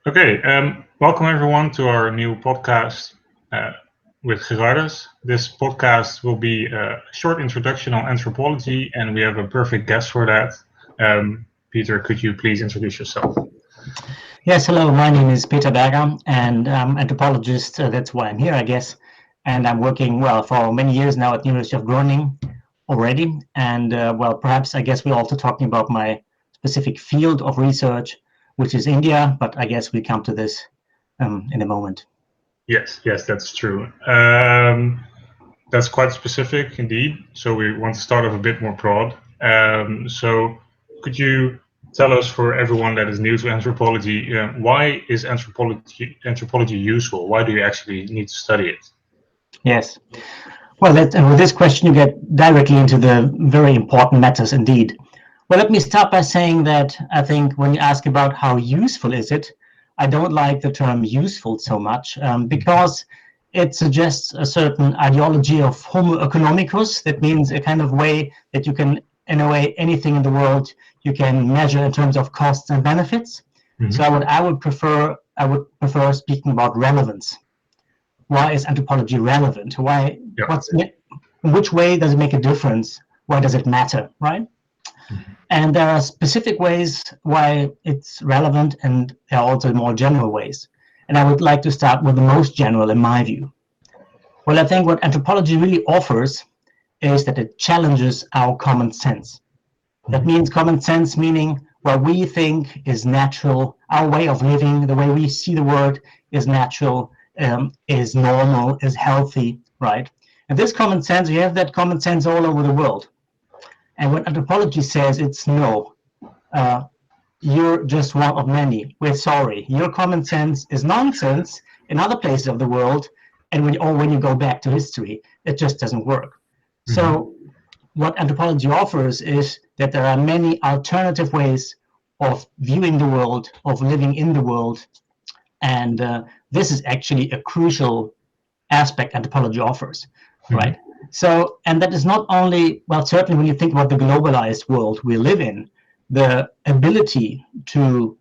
Okay, welcome everyone to our new podcast with Gerardus. This podcast will be a short introduction on anthropology, and we have a perfect guest for that. Peter, could you please introduce yourself? Yes, hello, my name is Peter Berger, and I'm an anthropologist. That's why I'm here, I guess. And I'm working, for many years now at the University of Groningen already. And, perhaps I guess we're also talking about my specific field of research, which is India, but I guess we come to this in a moment. Yes, that's true. That's quite specific indeed. So we want to start off a bit more broad. So could you tell us, for everyone that is new to anthropology, why is anthropology useful? Why do you actually need to study it? Yes. Well, with this question, you get directly into the very important matters indeed. Well, let me start by saying that I think when you ask about how useful is it, I don't like the term useful so much because it suggests a certain ideology of homo economicus. That means a kind of way that you can, in a way, anything in the world you can measure in terms of costs and benefits. Mhm. So I would prefer speaking about relevance. Why is anthropology relevant? In which way does it make a difference? Why does it matter, right? And there are specific ways why it's relevant, and there are also more general ways. And I would like to start with the most general, in my view. Well, I think what anthropology really offers is that it challenges our common sense. That means common sense, meaning what we think is natural, our way of living, the way we see the world is natural, is normal, is healthy, right? And this common sense, you have that common sense all over the world. And what anthropology says, it's no. You're just one of many. We're sorry. Your common sense is nonsense in other places of the world, and when you go back to history, it just doesn't work. Mm-hmm. So what anthropology offers is that there are many alternative ways of viewing the world, of living in the world, and this is actually a crucial aspect anthropology offers, right? So, and that is not only, certainly when you think about the globalized world we live in, the ability to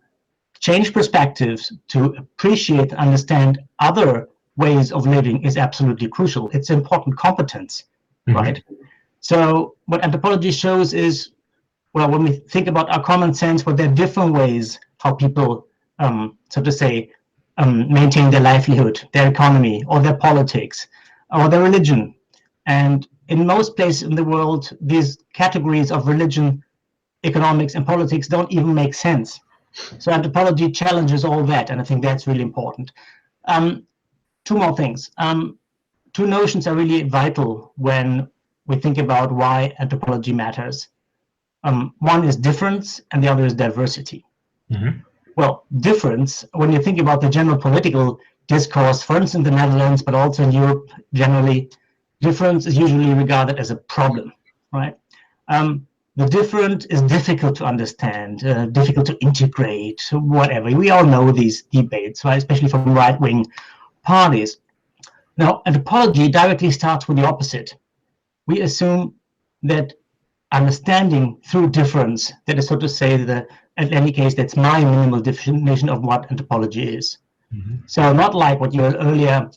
change perspectives, to appreciate and understand other ways of living is absolutely crucial. It's an important competence, right? So what anthropology shows is, when we think about our common sense, there are different ways how people, so to say, maintain their livelihood, their economy, or their politics, or their religion. And in most places in the world, these categories of religion, economics, and politics don't even make sense. So anthropology challenges all that, and I think that's really important. Two more things. Two notions are really vital when we think about why anthropology matters. One is difference, and the other is diversity. Mm-hmm. Well, difference, when you think about the general political discourse, for instance, in the Netherlands, but also in Europe generally, difference is usually regarded as a problem, right? The different is difficult to understand, difficult to integrate, whatever. We all know these debates, right? Especially from right-wing parties. Now, anthropology directly starts with the opposite. We assume that understanding through difference, that is, so to say, in any case, that's my minimal definition of what anthropology is. Mm-hmm. So not like what you heard earlier,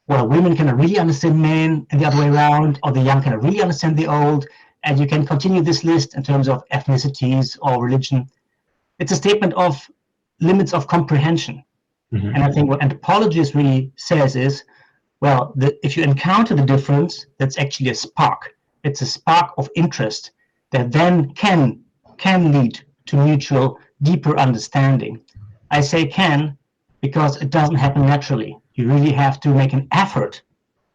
women cannot really understand men and the other way around, or the young cannot really understand the old, and you can continue this list in terms of ethnicities or religion. It's a statement of limits of comprehension. Mm-hmm. And I think what anthropology really says is, if you encounter the difference, that's actually a spark. It's a spark of interest that then can lead to mutual, deeper understanding. I say can because it doesn't happen naturally. You really have to make an effort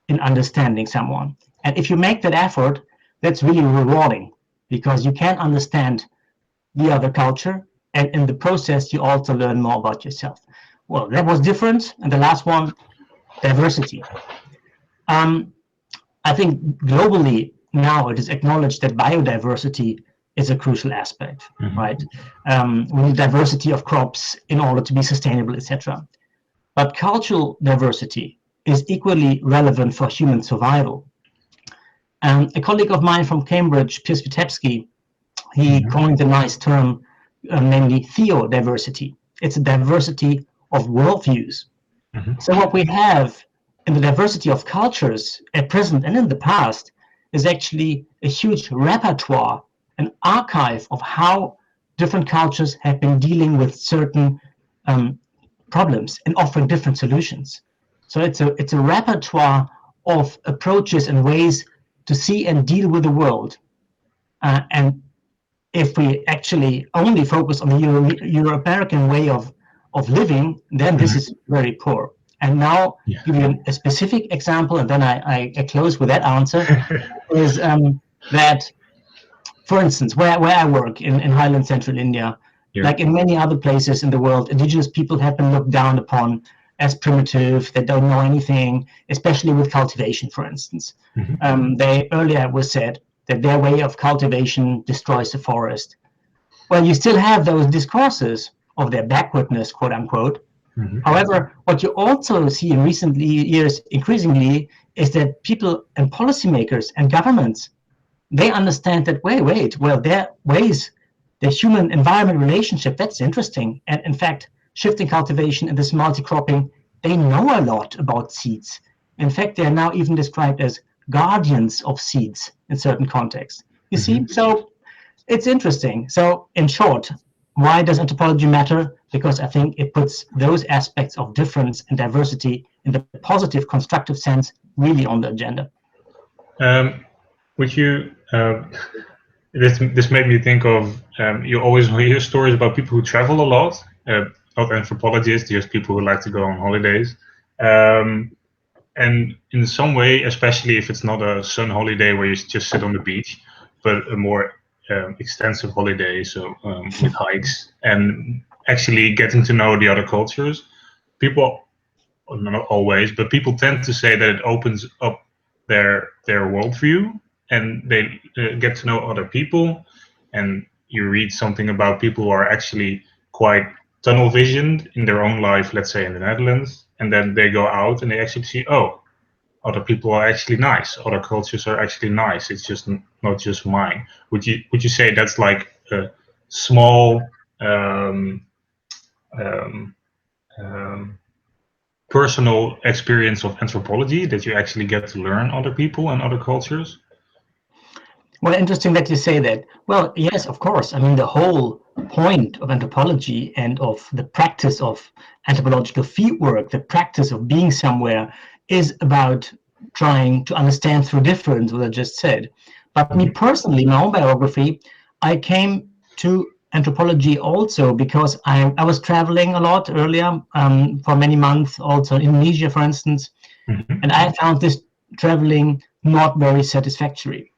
in understanding someone. And if you make that effort, that's really rewarding because you can understand the other culture, and in the process, you also learn more about yourself. Well, that was different. And the last one, diversity. I think globally now it is acknowledged that biodiversity is a crucial aspect, mm-hmm. right? We need diversity of crops in order to be sustainable, etc. But cultural diversity is equally relevant for human survival. A colleague of mine from Cambridge, Piers Vitebsky, he mm-hmm. coined a nice term, namely theodiversity. It's a diversity of worldviews. Mm-hmm. So what we have in the diversity of cultures at present and in the past is actually a huge repertoire, an archive of how different cultures have been dealing with certain problems and offering different solutions. So it's a repertoire of approaches and ways to see and deal with the world. And if we actually only focus on the Euro-American way of living, then this is very poor. And now, give you a specific example, and then I close with that answer, is that, for instance, where I work in Highland Central India, like in many other places in the world, indigenous people have been looked down upon as primitive, they don't know anything, especially with cultivation, for instance. They earlier was said that their way of cultivation destroys the forest. Well, you still have those discourses of their backwardness, quote unquote. However, what you also see in recent years increasingly is that people and policymakers and governments, they understand that, well, their ways, their human-environment relationship, that's interesting. And in fact, shifting cultivation and this multi-cropping, they know a lot about seeds. In fact, they are now even described as guardians of seeds in certain contexts. You see? So it's interesting. So in short, why does anthropology matter? Because I think it puts those aspects of difference and diversity in the positive, constructive sense really on the agenda. Would you? This made me think of you always hear stories about people who travel a lot, not anthropologists, just people who like to go on holidays. And in some way, especially if it's not a sun holiday where you just sit on the beach, but a more extensive holiday, so with hikes and actually getting to know the other cultures, people, not always, but people tend to say that it opens up their worldview, and they get to know other people, and you read something about people who are actually quite tunnel visioned in their own life, let's say in the Netherlands, and then they go out and they actually see, oh, other people are actually nice, other cultures are actually nice, it's just not just mine. Would you say that's like a small personal experience of anthropology, that you actually get to learn other people and other cultures? Well, interesting that you say that. Well, yes, of course. I mean, the whole point of anthropology and of the practice of anthropological fieldwork, the practice of being somewhere, is about trying to understand through difference, what I just said. But me personally, my own biography, I came to anthropology also because I was traveling a lot earlier for many months, also in Indonesia, for instance, and I found this traveling not very satisfactory.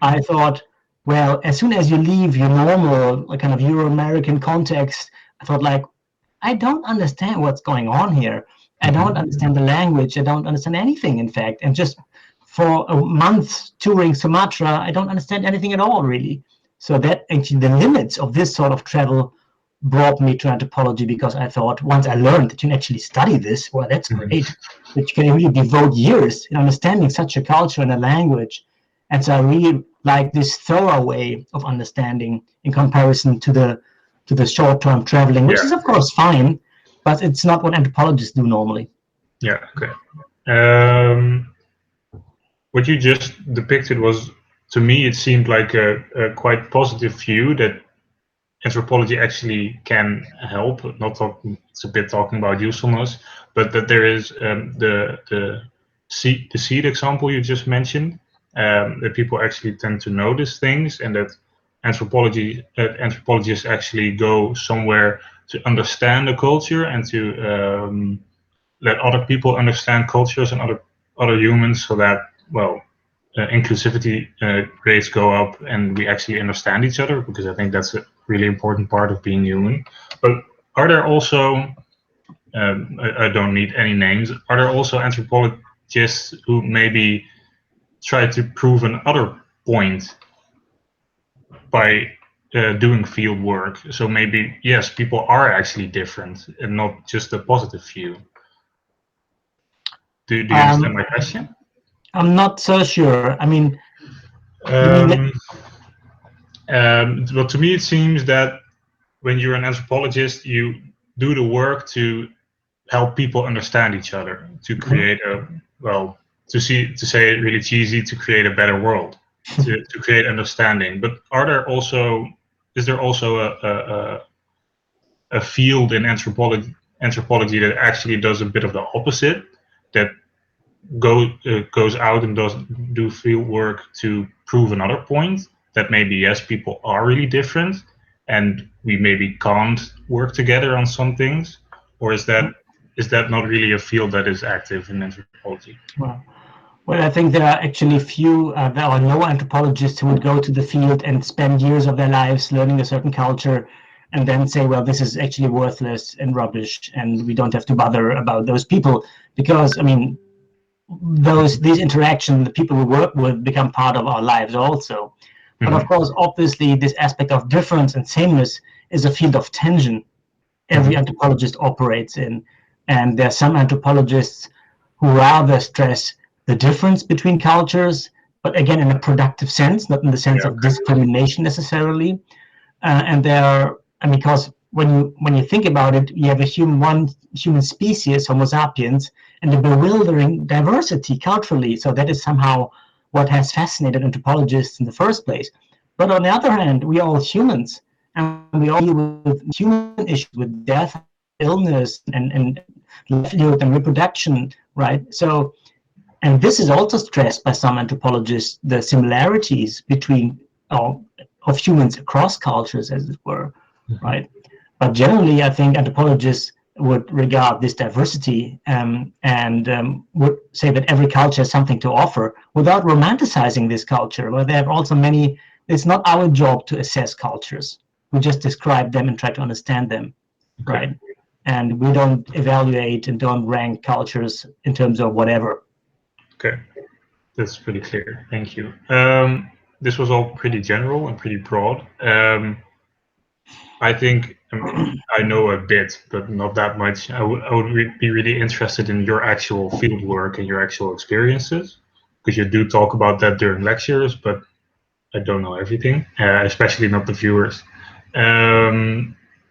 I thought, well, as soon as you leave your normal kind of Euro-American context, I thought, like, I don't understand what's going on here. I don't understand the language. I don't understand anything, in fact. And just for a month touring Sumatra, I don't understand anything at all, really. So that actually the limits of this sort of travel brought me to anthropology, because I thought, once I learned that you can actually study this, well, that's great. That you can really devote years in understanding such a culture and a language. And so I really like this thorough way of understanding in comparison to the short-term traveling, which is of course fine, but it's not what anthropologists do normally. Yeah, okay. What you just depicted was, to me, it seemed like a quite positive view that anthropology actually can help. It's a bit talking about usefulness, but that there is the seed example you just mentioned, that people actually tend to notice things, and that anthropologists actually go somewhere to understand the culture and to let other people understand cultures and other humans, so that, well, inclusivity rates go up and we actually understand each other, because I think that's a really important part of being human. But are there also, I don't need any names, are there also anthropologists who maybe try to prove another point by doing field work? So maybe, yes, people are actually different and not just a positive view. Do you understand my question? I'm not so sure. I mean, well, to me, it seems that when you're an anthropologist, you do the work to help people understand each other, to create to say it really cheesy, to create a better world, to create understanding. But is there also a field in anthropology that actually does a bit of the opposite, that goes out and do field work to prove another point, that maybe, yes, people are really different and we maybe can't work together on some things? Or is that not really a field that is active in anthropology? Well, I think there are actually there are no anthropologists who would go to the field and spend years of their lives learning a certain culture and then say, well, this is actually worthless and rubbish and we don't have to bother about those people, because, I mean, these interactions, the people we work with, become part of our lives also. But of course, obviously, this aspect of difference and sameness is a field of tension every anthropologist operates in. And there are some anthropologists who rather stress the difference between cultures, but again, in a productive sense, not in the sense of discrimination necessarily. And because when you think about it, you have one human species, Homo sapiens, and a bewildering diversity culturally. So that is somehow what has fascinated anthropologists in the first place. But on the other hand, we are all humans, and we all deal with human issues, with death, illness, and livelihood and reproduction, right? So, and this is also stressed by some anthropologists, the similarities between of humans across cultures, as it were, right? But generally, I think anthropologists would regard this diversity and would say that every culture has something to offer without romanticizing this culture. Where there have also many. It's not our job to assess cultures. We just describe them and try to understand them, right? And we don't evaluate and don't rank cultures in terms of whatever. Okay, that's pretty clear. Thank you. This was all pretty general and pretty broad. I think I know a bit, but not that much. I would be really interested in your actual field work and your actual experiences, because you do talk about that during lectures, but I don't know everything, especially not the viewers.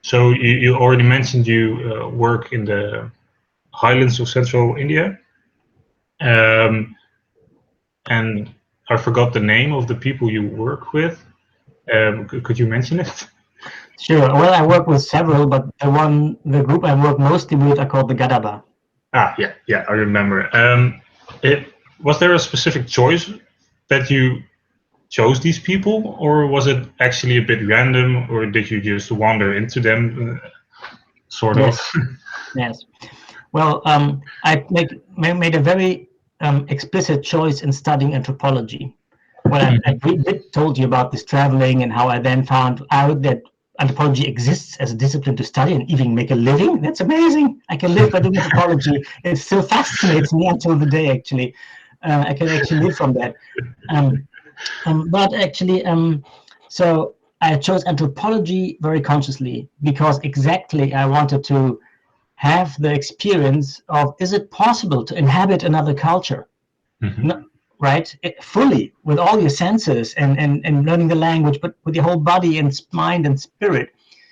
So you already mentioned you work in the highlands of central India. And I forgot the name of the people you work with. Could you mention it? Sure. Well, I work with several, but the group I work mostly with are called the Gadaba. Yeah, I remember. Was there a specific choice that you chose these people, or was it actually a bit random, or did you just wander into them, sort of? Yes. Well, I made a very explicit choice in studying anthropology. Well, I told you about this traveling and how I then found out that anthropology exists as a discipline to study and even make a living. That's amazing. I can live by doing anthropology. It still fascinates me until the day, actually. I can actually live from that. But actually, so I chose anthropology very consciously because exactly I wanted to have the experience of, is it possible to inhabit another culture? No, right? Fully, with all your senses and learning the language, but with your whole body and mind and spirit.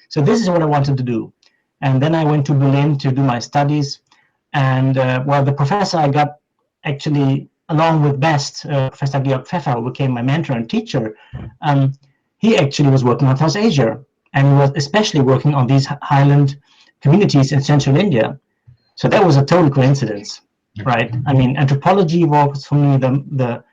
So this is what I wanted to do. And then I went to Berlin to do my studies. And the professor I got actually, along with Best, Professor Georg Pfeffer, who became my mentor and teacher, he actually was working on South Asia. And he was especially working on these highland communities in central India. So that was a total coincidence. Right. I mean, anthropology was for me the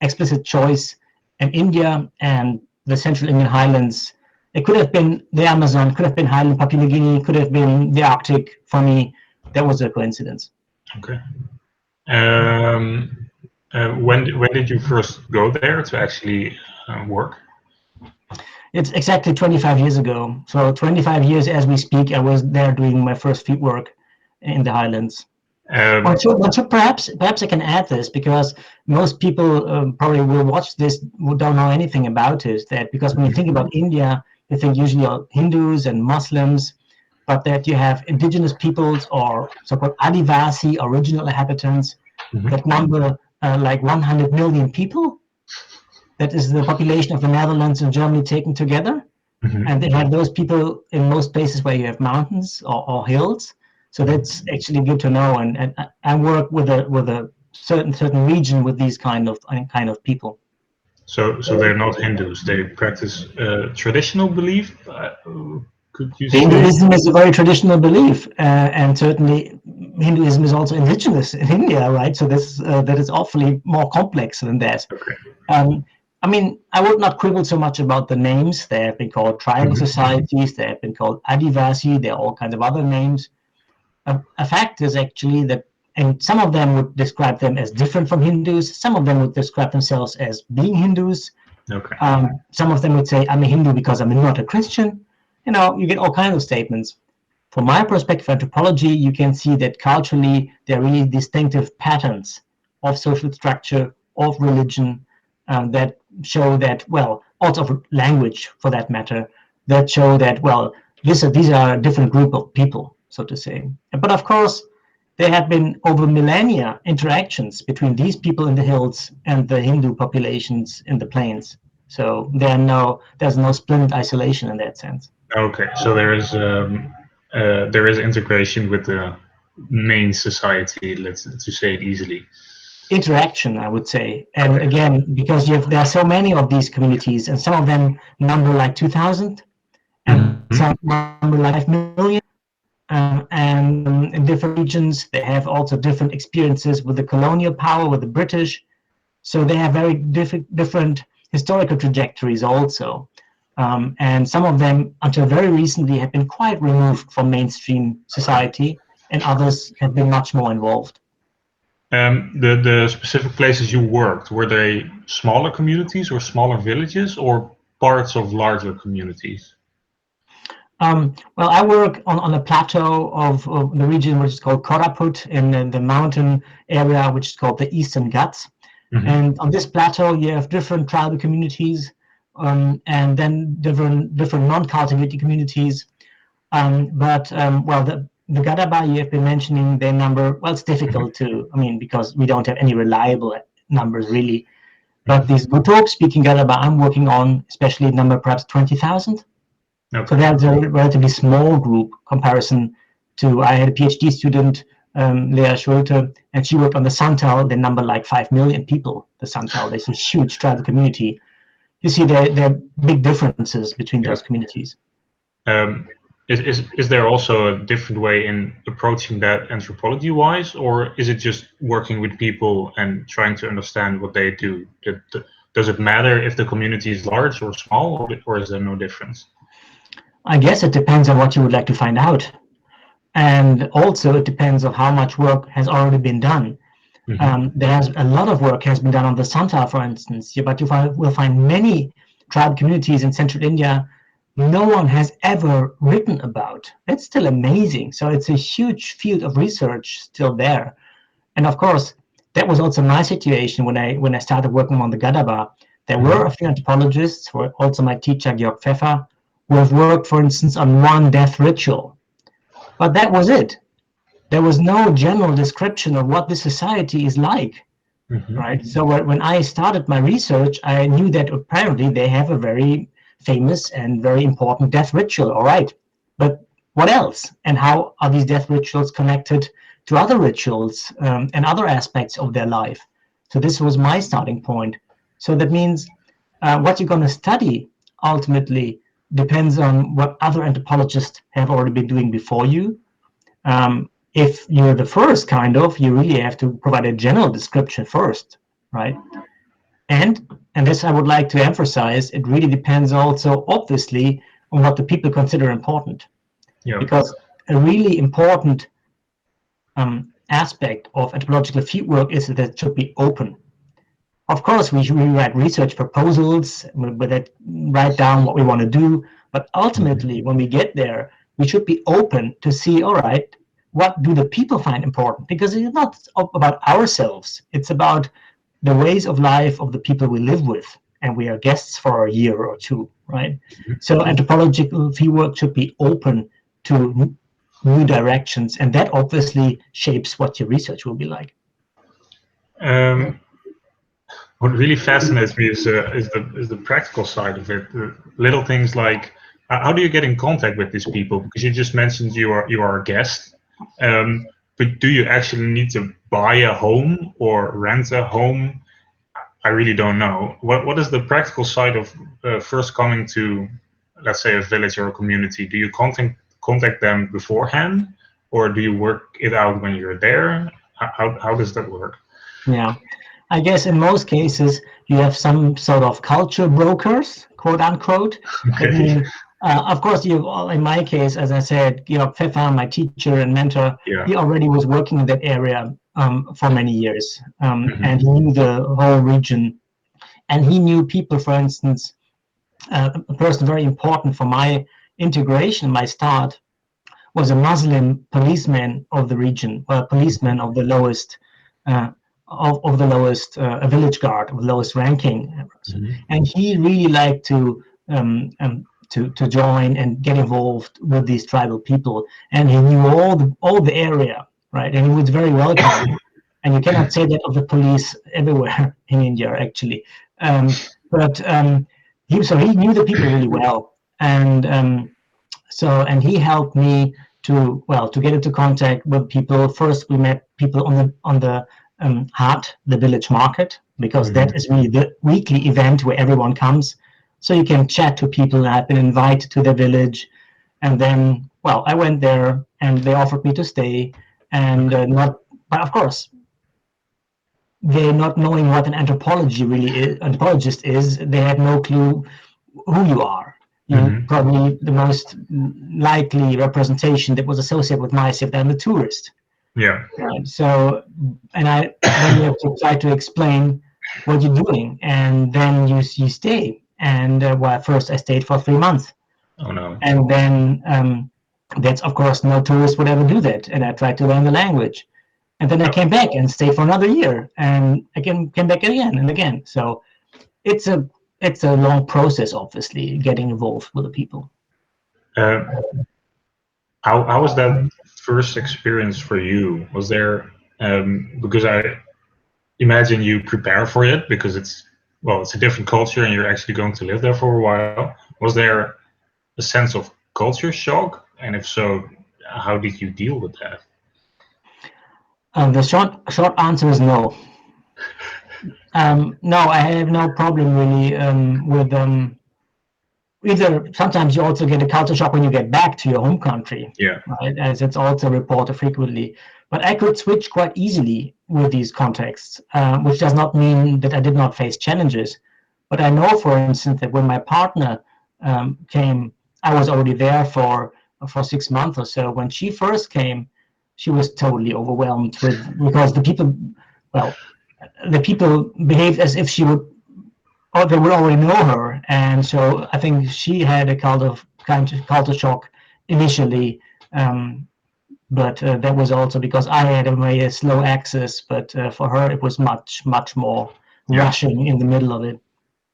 explicit choice, and India and the Central Indian Highlands. It could have been the Amazon, could have been Highland Papua New Guinea, could have been the Arctic. For me, that was a coincidence. Okay. When did you first go there to actually work? It's exactly 25 years ago. So 25 years as we speak, I was there doing my first field work in the Highlands. So perhaps I can add this, because most people probably will watch this who don't know anything about it. That because when you think about India, you think usually of Hindus and Muslims, but that you have indigenous peoples or so-called Adivasi, original inhabitants, that number like 100 million people. That is the population of the Netherlands and Germany taken together. And they have those people in most places where you have mountains or hills. So that's actually good to know. And I work with a certain region with these kind of people. So they're not Hindus. They practice traditional belief. Could you say? Hinduism is a very traditional belief, and certainly Hinduism is also indigenous in India, right? So this that is awfully more complex than that. Okay. I mean, I would not quibble so much about the names. They have been called tribal societies. They have been called Adivasi. There are all kinds of other names. A fact is actually that, and some of them would describe them as different from Hindus. Some of them would describe themselves as being Hindus. Okay. Some of them would say, I'm a Hindu because I'm not a Christian. You know, you get all kinds of statements. From my perspective, anthropology, you can see that culturally there are really distinctive patterns of social structure, of religion, that show that, well, also of language for that matter, that show that, well, these are a different group of people, so to say. But of course, there have been over millennia interactions between these people in the hills and the Hindu populations in the plains. So there's no splendid isolation in that sense. Okay. So there is integration with the main society. Let's to say it easily. Interaction, I would say. And Okay. again, because there are so many of these communities, and some of them number like 2,000, and some number like 5 million. And in different regions, they have also different experiences with the colonial power, with the British. So they have very different historical trajectories also. And some of them, until very recently, have been quite removed from mainstream society, and others have been much more involved. The specific places you worked, were they smaller communities or smaller villages or parts of larger communities? Well, I work on a plateau of the region which is called Koraput, in the mountain area which is called the Eastern Ghats. And on this plateau, you have different tribal communities, and then different non-cultivated communities. Well, the Gadaba you have been mentioning, their number, well, it's difficult to, I mean, because we don't have any reliable numbers really. But these Gutob speaking Gadaba I'm working on, especially number perhaps 20,000. Okay. So that's a relatively small group comparison to, I had a PhD student, Leah Schulte, and she worked on the Santal, the number like 5 million people, the Santal. There's a huge tribal community. You see there are big differences between those communities. Is there also a different way in approaching that anthropology-wise, or is it just working with people and trying to understand what they do? Does it matter if the community is large or small, or is there no difference? I guess it depends on what you would like to find out. And also it depends on how much work has already been done. There's a lot of work has been done on the Santal, for instance, but you will find many tribe communities in central India no one has ever written about. It's still amazing. So it's a huge field of research still there. And of course, that was also my situation when I started working on the Gadaba. There were a few anthropologists, who were also my teacher, Georg Pfeffer, who have worked, for instance, on one death ritual. But that was it. There was no general description of what the society is like, right? So when I started my research, I knew that apparently they have a very famous and very important death ritual, all right. But what else? And how are these death rituals connected to other rituals and other aspects of their life? So this was my starting point. So that means what you're going to study ultimately depends on what other anthropologists have already been doing before you. If you're the first you really have to provide a general description first, right? And this I would like to emphasize, it really depends also, obviously, on what the people consider important. Yeah. Because a really important aspect of anthropological fieldwork is that it should be open. Of course, we write research proposals, write down what we want to do, but ultimately, when we get there, we should be open to see, all right, what do the people find important? Because it's not about ourselves, it's about the ways of life of the people we live with, and we are guests for a year or two, right? So anthropological fieldwork should be open to new directions, and that obviously shapes what your research will be like. What really fascinates me is the practical side of it. The little things like how do you get in contact with these people? Because you just mentioned you are a guest. But do you actually need to buy a home or rent a home? I really don't know. What is the practical side of first coming to, let's say, a village or a community? Do you contact them beforehand, or do you work it out when you're there? How does that work? Yeah, I guess in most cases you have some sort of culture brokers, quote unquote. That Okay. mean, of course, you. In my case, as I said, Pfeffer, my teacher and mentor, Yeah. he already was working in that area for many years, and he Hmm. knew the whole region, and he knew people. For instance, a person very important for my integration, my start, was a Muslim policeman of the region, or a policeman of the lowest. Of the lowest, a village guard of the lowest ranking person, Hmm. and he really liked to join and get involved with these tribal people, and he knew all the area, right? And he was very welcoming. And you cannot say that of the police everywhere in India, actually. But he knew the people really well, and and he helped me to get into contact with people. First, we met people on the Hart, the village market, because Hmm. that is really the weekly event where everyone comes. So you can chat to people. I've been invited to the village, and then I went there, and they offered me to stay, and Okay. not. But of course, they not knowing what an anthropologist is, they had no clue who you are. You Hmm. probably the most likely representation that was associated with myself than the tourist. Yeah. Right. So, and then you have to try to explain what you're doing, and then you stay. And first I stayed for 3 months, Oh no. and then that's of course no tourist would ever do that. And I tried to learn the language, and then I Yeah. came back and stayed for another year, and again came back again and again. So it's a long process, obviously, getting involved with the people. Uh, how was that first experience for you? Was there because I imagine you prepare for it because it's a different culture and you're actually going to live there for a while. Was there a sense of culture shock? And if so, how did you deal with that? The short answer is no. No, I have no problem really with either. Sometimes you also get a culture shock when you get back to your home country, Yeah. right? As it's also reported frequently. But I could switch quite easily with these contexts, which does not mean that I did not face challenges. But I know, for instance, that when my partner came, I was already there for 6 months or so. When she first came, she was totally overwhelmed because well, the people behaved as if she would, or they would already know her, and so I think she had a kind of culture shock initially. Um, but that was also because I had a very slow access, but for her it was much more Yeah. rushing in the middle of it.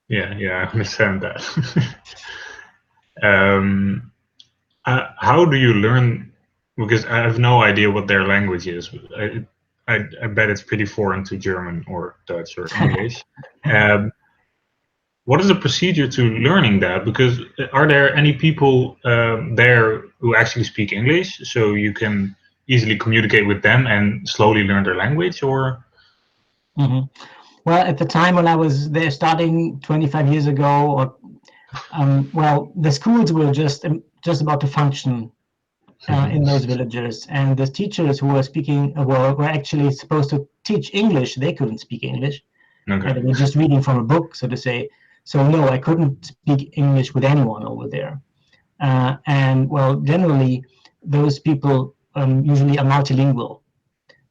Yeah, I understand that. um, how do you learn? Because I have no idea what their language is. I bet it's pretty foreign to German or Dutch or English. Um, what is the procedure to learning that? Because are there any people there who actually speak English so you can easily communicate with them and slowly learn their language? Or hmm Well, at the time when I was there, starting 25 years ago, or the schools were just about to function in those villages, and the teachers who were speaking were actually supposed to teach English. They couldn't speak English, okay, and they were just reading from a book, so to say. So no, I couldn't speak English with anyone over there. And generally, those people usually are multilingual.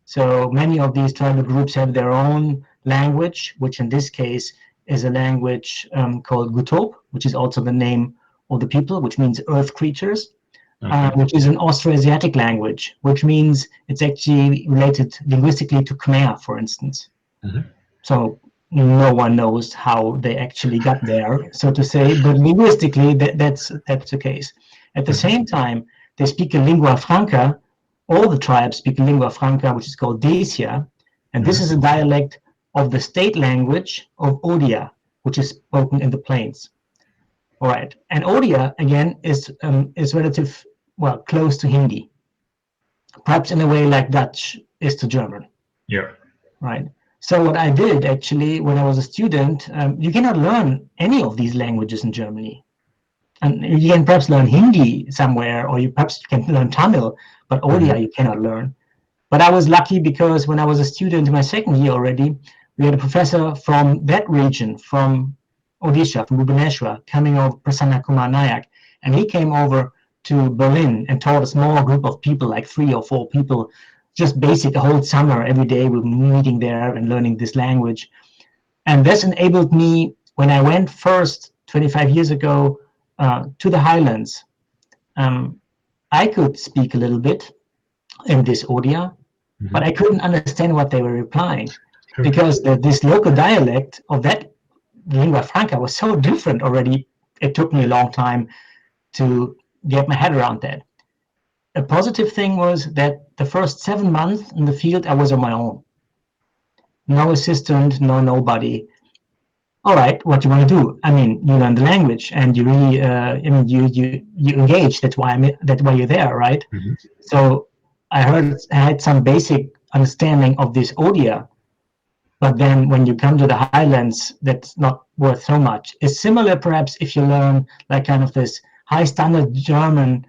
So many of these tribal groups have their own language, which in this case is a language called Gutop, which is also the name of the people, which means earth creatures, okay, which is an Austroasiatic language, which means it's actually related linguistically to Khmer, for instance. hmm, So no one knows how they actually got there, so to say, but linguistically that's the case. At the hmm, same time, they speak a lingua franca. All the tribes speak a lingua franca, which is called Dacia, and this hmm, is a dialect of the state language of Odia, which is spoken in the plains. All right, and Odia again is relative close to Hindi. perhaps in a way like Dutch is to German. Yeah. Right. So what I did actually when I was a student, you cannot learn any of these languages in Germany. And you can perhaps learn Hindi somewhere, or you perhaps can learn Tamil, but Odia you cannot learn. But I was lucky because when I was a student in my second year already, we had a professor from that region, from Odisha, from Bhubaneswar, coming over, Prasanna Kumar Nayak, and he came over to Berlin and taught a small group of people, like 3 or 4 people, just basic, a whole summer, every day we were meeting there and learning this language. And this enabled me, when I went first 25 years ago to the Highlands, I could speak a little bit in this Odia, but I couldn't understand what they were replying, because this local dialect of that lingua franca was so different already. It took me a long time to get my head around that. A positive thing was that the first 7 months in the field, I was on my own. No assistant, no nobody. All right, what do you want to do? I mean, you learn the language and you really, you engage. That's why you're there, right? So I had some basic understanding of this Odia, but then when you come to the Highlands, that's not worth so much. It's similar, perhaps, if you learn like kind of this high standard German,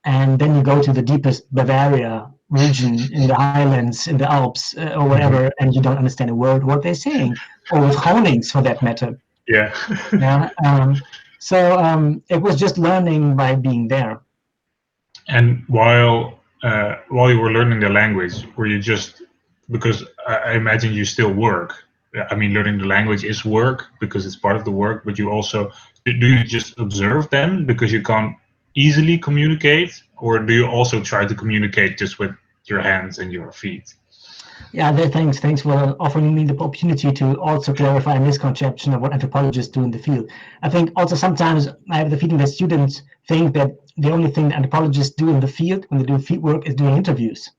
and then you go to the deepest Bavaria region in the Highlands, in the Alps, or whatever, and you don't understand a word what they're saying, or with Gronings for that matter. Yeah. So it was just learning by being there. And while you were learning the language, were you just, because I imagine you still work. I mean, learning the language is work because it's part of the work, but you also, do you just observe them because you can't easily communicate, or do you also try to communicate just with your hands and your feet? Yeah, thanks for offering me the opportunity to also clarify a misconception of what anthropologists do in the field. I think also sometimes I have the feeling that students think that the only thing that anthropologists do in the field when they do field work is doing interviews.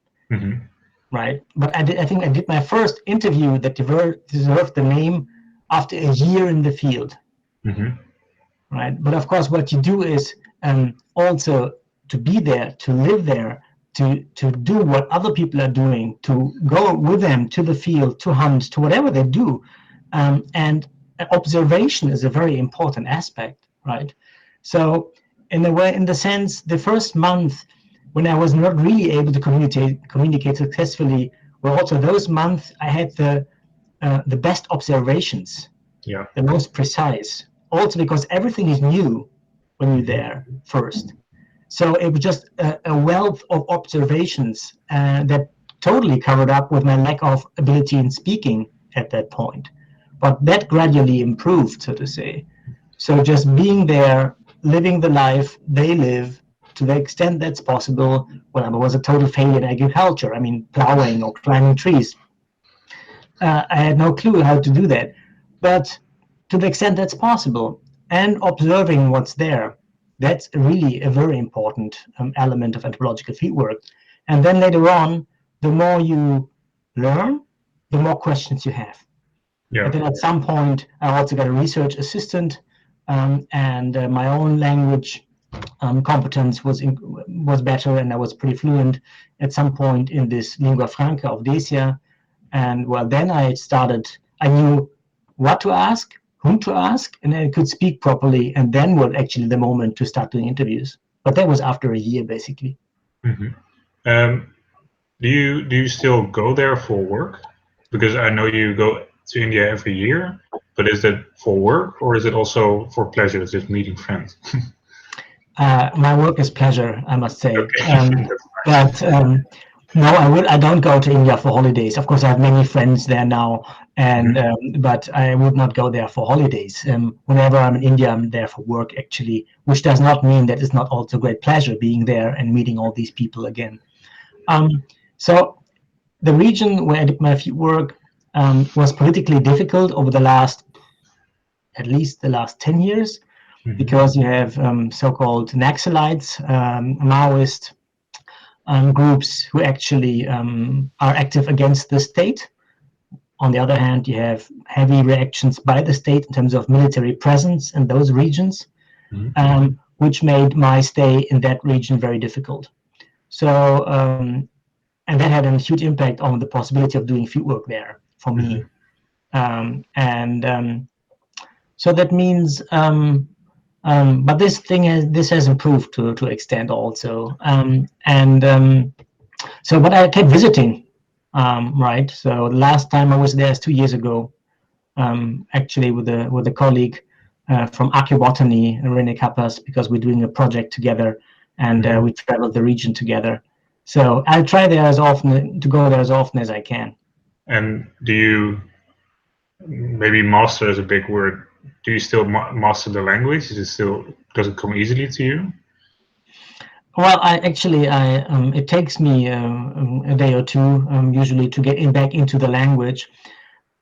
Right? But I think I did my first interview that deserved the name after a year in the field. Right? But of course, what you do is also to be there, to live there, to do what other people are doing, to go with them to the field, to hunt, to whatever they do. And observation is a very important aspect, right? So in a way, in the sense, the first month when I was not really able to communicate successfully were also those months I had the best observations, the most precise. Also because everything is new when you're there first. So it was just a wealth of observations that totally covered up with my lack of ability in speaking at that point. But that gradually improved, so to say. So just being there, living the life they live to the extent that's possible. Well, I was a total failure in agriculture. I mean, plowing or climbing trees. I had no clue how to do that. But to the extent that's possible, and observing what's there, that's really a very important element of anthropological fieldwork. And then later on, the more you learn, the more questions you have. And then at some point, I also got a research assistant, and my own language competence was better, and I was pretty fluent at some point in this lingua franca of Desia. And well, then I knew what to ask, whom to ask, and I could speak properly, and then was actually the moment to start doing interviews. But that was after a year, basically. Do you still go there for work? Because I know you go to India every year, but is that for work or is it also for pleasure, just meeting friends? My work is pleasure, I must say. Okay. But no, I don't go to India for holidays. Of course, I have many friends there now, and but I would not go there for holidays. Whenever I'm in India, I'm there for work, actually, which does not mean that it's not also great pleasure being there and meeting all these people again. So the region where I did my field work was politically difficult over at least the last 10 years, because you have so-called Naxalites, Maoist groups who actually are active against the state. On the other hand, you have heavy reactions by the state in terms of military presence in those regions, which made my stay in that region very difficult. So and that had a huge impact on the possibility of doing fieldwork there for me. So that means, but this has improved to extent also, so but I kept visiting, right? So the last time I was there is 2 years ago, actually with a colleague from Archaeobotany, René Kappas, because we're doing a project together, and we traveled the region together. So I try to go there as often as I can. And do you, maybe master is a big word, do you still master the language? Does it come easily to you? Well, it takes me a day or two usually to get back into the language.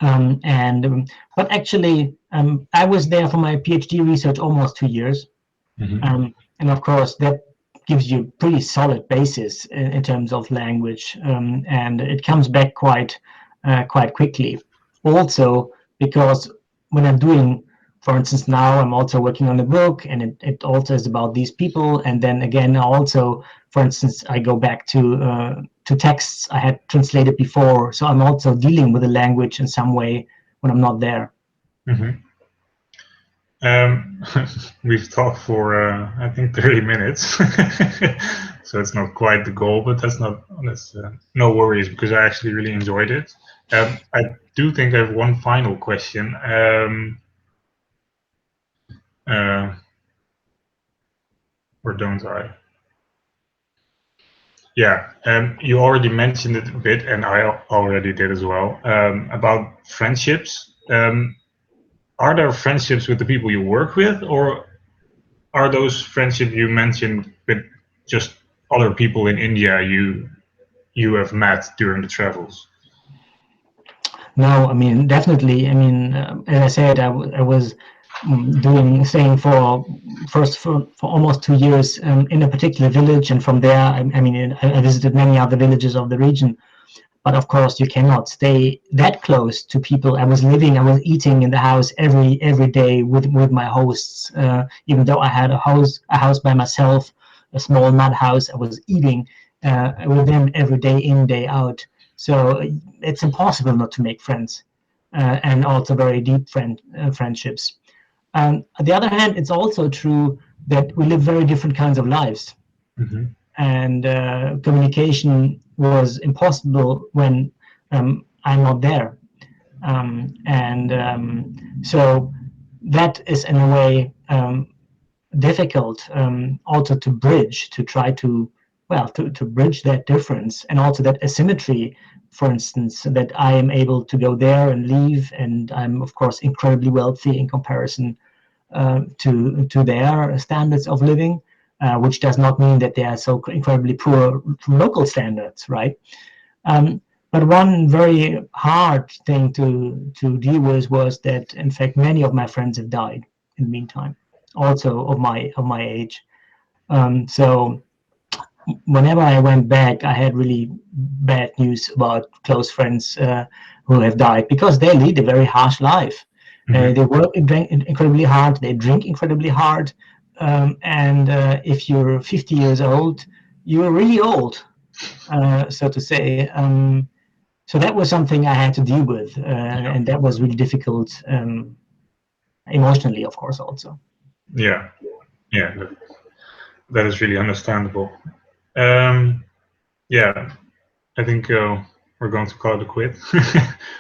But actually, I was there for my PhD research almost 2 years. And of course, that gives you pretty solid basis in terms of language, and it comes back quite quickly. Also, because when I'm doing, for instance, now I'm also working on a book, and it also is about these people. And then again, also, for instance, I go back to texts I had translated before, so I'm also dealing with the language in some way when I'm not there. We've talked for I think 30 minutes, so it's not quite the goal, but that's no worries, because I actually really enjoyed it. I do think I have one final question. Or don't I? Yeah, you already mentioned it a bit, and I already did as well, about friendships. Are there friendships with the people you work with, or are those friendships you mentioned with just other people in India you have met during the travels? No, I mean, definitely. I mean, as I said, I was staying for almost 2 years in a particular village, and from there, I visited many other villages of the region. But of course, you cannot stay that close to people. I was eating in the house every day with my hosts. Even though I had a house by myself, a small mud house, I was eating with them every day in, day out. So it's impossible not to make friends, and also very deep friendships. On the other hand, it's also true that we live very different kinds of lives, and communication was impossible when I'm not there. So that is in a way difficult also to bridge, to try to bridge that difference, and also that asymmetry. For instance, that I am able to go there and leave, and I'm of course incredibly wealthy in comparison to their standards of living, which does not mean that they are so incredibly poor from local standards, right? But one very hard thing to deal with was that, in fact, many of my friends have died in the meantime, also of my age. So whenever I went back, I had really bad news about close friends who have died, because they lead a very harsh life. They work incredibly hard, they drink incredibly hard, and if you're 50 years old, you're really old, so to say. So that was something I had to deal with, and that was really difficult, emotionally, of course, also. Yeah, that is really understandable. Yeah, I think we're going to call it a quit.